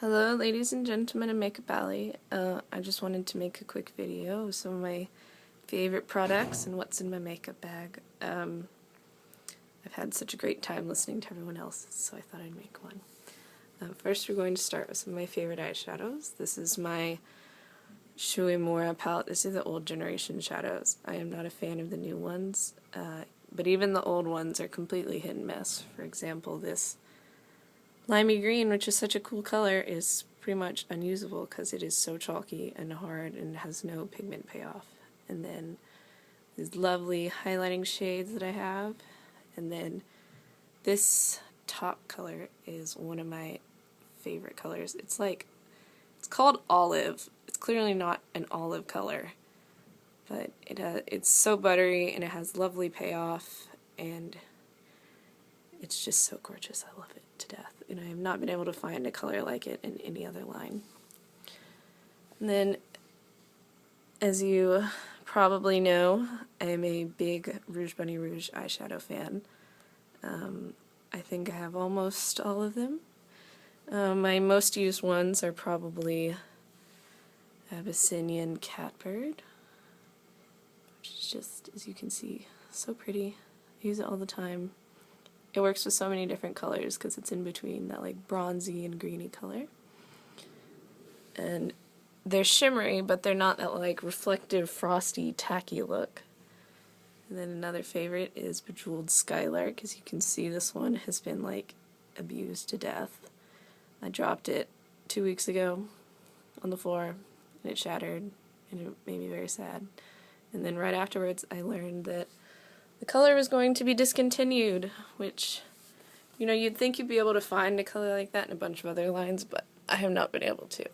Hello ladies and gentlemen of Makeup Alley. I just wanted to make a quick video of some of my favorite products and what's in my makeup bag. I've had such a great time listening to everyone else, so I thought I'd make one. First we're going to start with some of my favorite eyeshadows. This is my Shu Uemura palette. This is the old generation shadows. I am not a fan of the new ones, but even the old ones are completely hit and miss. For example, this Limey green, which is such a cool color, is pretty much unusable because it is so chalky and hard and has no pigment payoff. And then these lovely highlighting shades that I have. And then this top color is one of my favorite colors. It's called olive. It's clearly not an olive color, but it's so buttery and it has lovely payoff, and it's just so gorgeous. I love it to death, and I have not been able to find a color like it in any other line. And then, as you probably know, I am a big Rouge Bunny Rouge eyeshadow fan. I think I have almost all of them. My most used ones are probably Abyssinian Catbird, which is just, as you can see, so pretty. I use it all the time. It works with so many different colors because it's in between that like bronzy and greeny color. And they're shimmery, but they're not that like reflective, frosty, tacky look. And then another favorite is Bejeweled Skylark. As you can see, this one has been like abused to death. I dropped it 2 weeks ago on the floor and it shattered, and it made me very sad. And then right afterwards I learned that the color was going to be discontinued, which, you know, you'd think you'd be able to find a color like that in a bunch of other lines, but I have not been able to.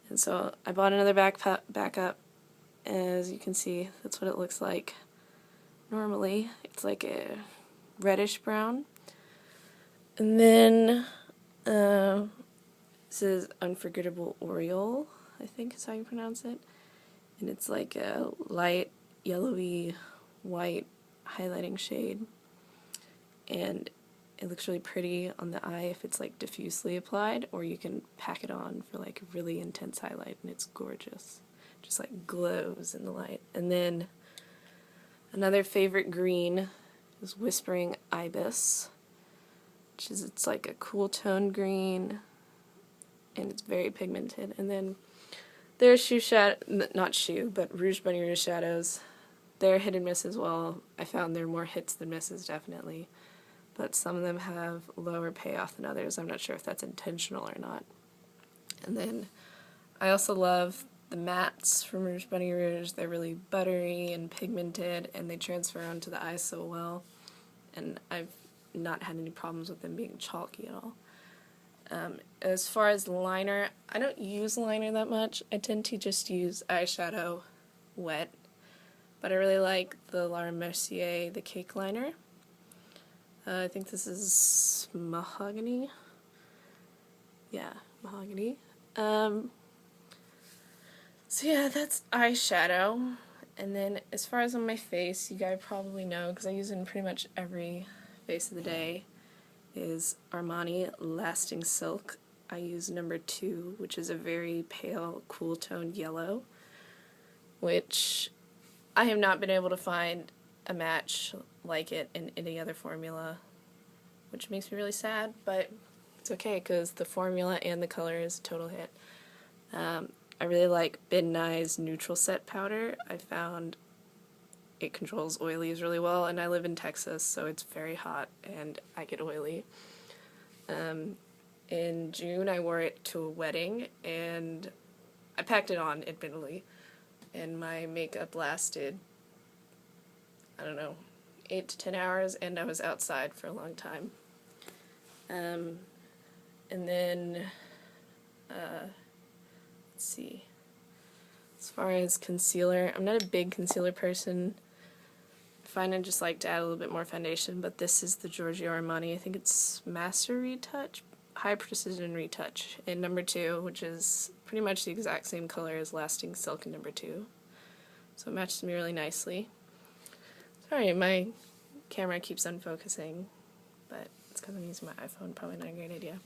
And so I bought another backup. As you can see, that's what it looks like. Normally, it's like a reddish brown. And then, this is Unforgettable Oriole, I think is how you pronounce it. And it's like a light, yellowy, white highlighting shade, and it looks really pretty on the eye if it's like diffusely applied, or you can pack it on for like really intense highlight, and it's gorgeous, just like glows in the light. And then another favorite green is Whispering Ibis, which is, it's like a cool tone green and it's very pigmented. And then there's Rouge Bunny Rouge shadows. They're hit and miss as well. I found there are more hits than misses, definitely. But some of them have lower payoff than others. I'm not sure if that's intentional or not. And then I also love the mattes from Rouge Bunny Rouge. They're really buttery and pigmented, and they transfer onto the eyes so well. And I've not had any problems with them being chalky at all. As far as liner, I don't use liner that much. I tend to just use eyeshadow wet. But I really like the Laura Mercier, the cake liner. I think this is Mahogany. Yeah, Mahogany. So yeah, that's eyeshadow. And then as far as on my face, you guys probably know, because I use it in pretty much every face of the day, is Armani Lasting Silk. I use number 2, which is a very pale, cool toned yellow, which I have not been able to find a match like it in any other formula, which makes me really sad, but it's okay because the formula and the color is a total hit. I really like Ben Nye's Neutral Set powder. I found it controls oilies really well, and I live in Texas, so it's very hot and I get oily. In June I wore it to a wedding and I packed it on, admittedly, and my makeup lasted, I don't know, 8 to 10 hours, and I was outside for a long time. And then, let's see, as far as concealer, I'm not a big concealer person. I find I just like to add a little bit more foundation, but this is the Giorgio Armani, I think it's Master Retouch, High Precision Retouch, in number 2, which is pretty much the exact same color as Lasting Silk in number 2. So it matches me really nicely. Sorry, my camera keeps unfocusing, but it's because I'm using my iPhone, probably not a great idea.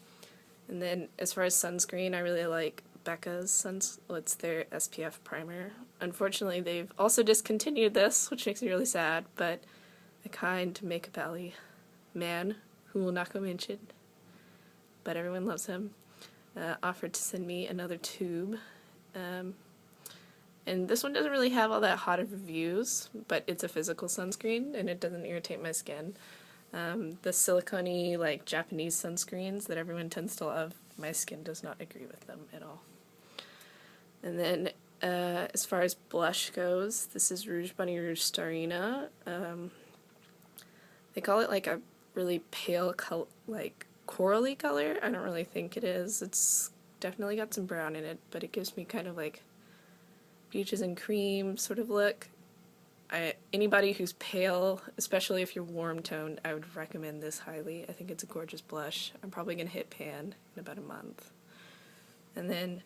And then as far as sunscreen, I really like Becca's it's their SPF primer. Unfortunately, they've also discontinued this, which makes me really sad, but a kind Makeup Alley man, who will not go mentioned, but everyone loves him, offered to send me another tube. And this one doesn't really have all that hot of reviews, but it's a physical sunscreen and it doesn't irritate my skin. The silicone, like, Japanese sunscreens that everyone tends to love, my skin does not agree with them at all. And then, as far as blush goes, this is Rouge Bunny Rouge Starina. They call it, like, a really pale, like, corally color. I don't really think it is. It's definitely got some brown in it, but it gives me kind of, like, peaches and cream sort of look. Anybody who's pale, especially if you're warm toned, I would recommend this highly. I think it's a gorgeous blush. I'm probably going to hit pan in about a month. And then,